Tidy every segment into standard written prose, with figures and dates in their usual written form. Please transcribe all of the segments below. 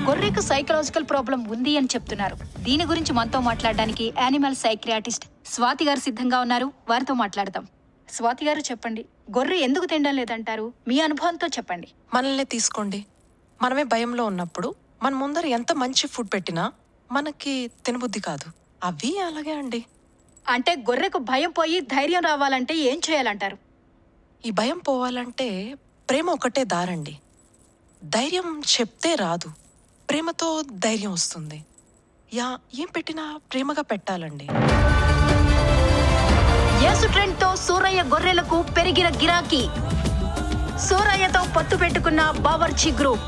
గొర్రెకు psychological problem ఉంది అని చెప్తున్నారు. దీని గురించి మనతో మాట్లాడడానికి యానిమల్ సైక్రియాటిస్ట్ స్వాతి గారు సిద్ధంగా ఉన్నారు. వారితో మాట్లాడదాం. స్వాతి గారు చెప్పండి, గొర్రె ఎందుకు తినడం లేదంటారు? మీ అనుభవంతో చెప్పండి. మనల్ని తీసుకోండి. మనమే భయంలో ఉన్నప్పుడు మన ముందర ఎంత మంచి ఫుడ్ పెట్టినా మనకి తినబుద్ధి కాదు. అవి అలాగే అండి. అంటే గొర్రెకు భయం పోయి ధైర్యం రావాలంటే ఏం చేయాలంటారు? ఈ భయం పోవాలంటే ప్రేమ ఒకటే దారండి. ధైర్యం చెప్తే రాదు, ప్రేమతో ధైర్యం వస్తుంది. ఏం పెట్టినా ప్రేమగా పెట్టాలండి. యేసు ట్రెండ్ తో సూరయ్య గొర్రెలకు పెరిగిన గిరాకీ. సూరయ్యతో పట్టు పెట్టుకున్న Bawarchi group.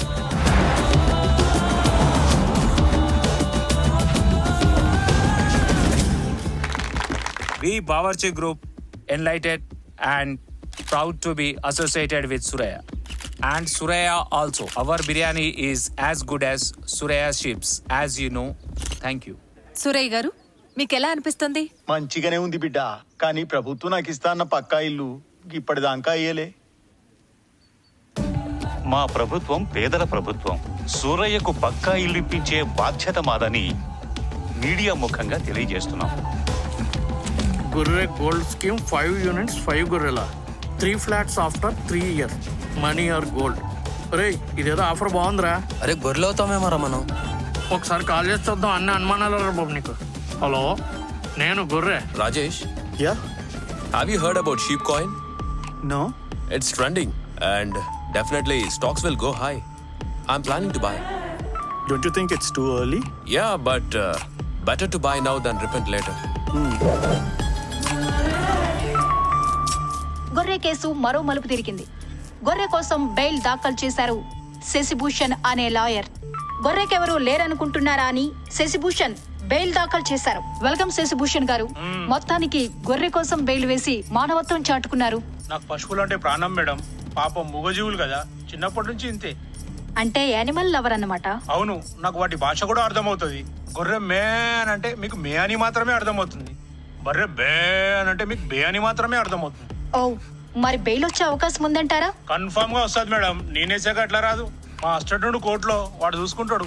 We Bawarchi Group, enlightened and proud to be associated with Suraya. And Suraya also. Our biryani is as good as Suraya Chips, as you know. Thank you. Suraiah గారు, మీకు ఎలా అనిపిస్తుంది? మంచిగానే ఉంది బిడ్డ, కానీ ప్రభుత్వం నాకు ఇస్తా అన్న పక్కా ఇల్లు ఇప్పటిదాకా అయ్యలే. మా ప్రభుత్వం పేదల ప్రభుత్వం. సూరయ్యకు పక్కా ఇల్లు ఇప్పించే బాధ్యత మాదని మీడియా ముఖంగా తెలియజేస్తున్నాం. గొర్రె గోల్డ్ స్కీమ్ 5 units 5 గొర్రెల 3 flats after 3 years money or gold. రే ఇదేదో ఆఫర్ బాగుందిరా. అరే గొర్రెలు అవుతామేమరా మనం. ఒకసారి కాల్ చేసి చూద్దాం. అన్ని అనుమానాలు రా బాబు నీకు. హలో, నేను గొర్రె. Rajesh, yeah have you heard about sheep coin? No. It's trending and definitely stocks will go high. I'm planning to buy. Don't you think it's too early? Yeah, but better to buy now than repent later. గొర్రె case మరో మలుపు తిరిగింది. గొర్రె కోసం bail దాఖలు చేశారు శశిభూషణ్ అనే lawyer. గొర్రెకెవరూ లేరనుకుంటున్నారా అని శశిభూషణ్ బెయిల్ దాఖలు చేశారు. వెల్కమ్ శశిభూషణ్ గారు. మొత్తానికి గొర్రె కోసం బెయిల్ వేసి మానవత్వం చాటుకున్నారు. నాకు పశువులు అంటే ప్రాణం మేడం. పాపం మూగజీవులు కదా, చిన్నప్పటి నుంచి ఇంతే. అంటే యానిమల్ లవర్ అన్నమాట. అవును, నాకు వాటి భాష కూడా అర్థమవుతుంది. గొర్రె మే అని అంటే మీకు మే అని మాత్రమే అర్థమవుతుంది. బర్రె బే అని అంటే మీకు బే అని మాత్రమే అర్థమవుతుంది. ఓ, మరి బెయిల్ వచ్చే అవకాశం ఉందంటారా? కన్ఫామ్ గా వస్తుంది మేడం. నేనేసాక అట్లా రాదు. మా అసిస్టెంట్ కోర్టులో వాడు చూసుకుంటాడు.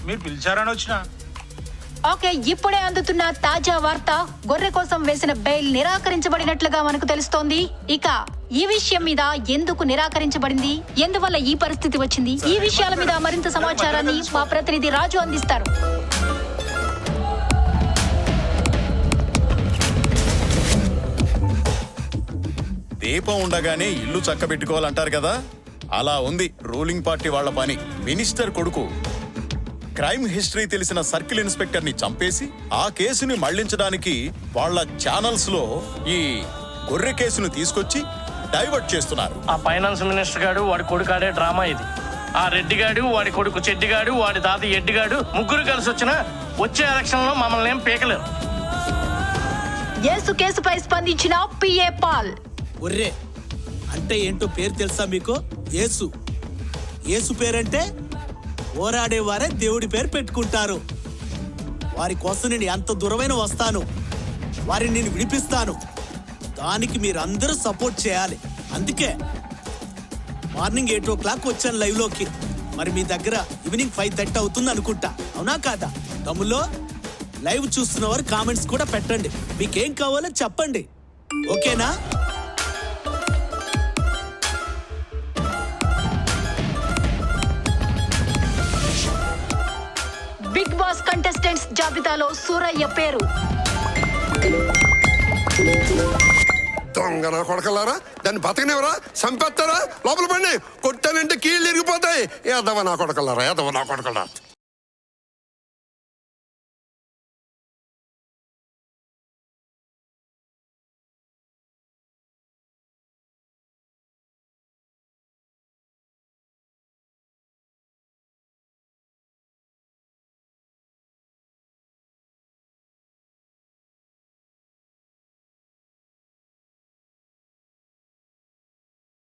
మీరు పిలిచారని వచ్చిన. ఓకే, ఇప్పుడే అందుతున్న తాజా వార్త, గొర్రె కోసం వేసిన బెయిల్ నిరాకరించబడినట్లుగా మనకు తెలుస్తోంది. ఇక ఈ విషయం మీద ఎందుకు నిరాకరించబడింది, ఎందువల్ల ఈ పరిస్థితి వచ్చింది, ఈ విషయాల మీద మరింత సమాచారాన్ని మా ప్రతినిధి రాజు అందిస్తారు. దీపం ఉండగానే ఇల్లు చక్కబెట్టుకోవాలంటారు కదా, అలా ఉంది రూలింగ్ పార్టీ వాళ్ల పని. మినిస్టర్ కొడుకు క్రైమ్ హిస్టరీ తెలిసిన సర్కిల్ ఇన్స్పెక్టర్ ని చంపేసి ఆ కేసుని మళ్లించడానికి వాళ్ళ ఛానల్స్ లో ఈ గొర్రె కేసును తీసుకొచ్చి డైవర్ట్ చేస్తున్నారు. ఆ ఫైనాన్స్ మినిస్టర్ గాడు వాడి కొడుకాడే డ్రామా ఇది. ఆ రెడ్డిగాడు, వాడి కొడుకు చెడ్డిగాడు, వాడి తాత ఎడ్డిగాడు ముగ్గురు కలిసి వచ్చిన వచ్చే ఎలక్షన్ లో మమ్మల్ని ఏం పీకలేరు. యేసు కేసుపై స్పందించిన పిఏ పాల్. ఒర్రే అంటే ఏంటో పేరు తెలుసా మీకు? యేసు. యేసు పేరంటే పోరాడేవారే దేవుడి పేరు పెట్టుకుంటారు. వారి కోసం నేను ఎంత దూరమైన వస్తాను, వారిని నేను విడిపిస్తాను. దానికి మీరందరూ సపోర్ట్ చేయాలి. అందుకే మార్నింగ్ 8 o'clock వచ్చాను లైవ్ లోకి. మరి మీ దగ్గర ఈవినింగ్ 5:30 అవుతుంది అనుకుంటా, అవునా కాదా? తమ్ముల్లో లైవ్ చూస్తున్న వారు కామెంట్స్ కూడా పెట్టండి. మీకేం కావాలో చెప్పండి, ఓకేనా? బిగ్ బాస్ కంటెస్టెంట్స్ జాబితాలో సూరయ్య పేరు. దొంగ నా కొడకలారా, దాన్ని బతకనివరా, చంపేస్తారా, లోపల పడి కొట్టానంటే కీళ్ళు ఇరిగిపోతాయి. ఏదవ నా కొడకలారా, ఏదవ నా కొడకలారా.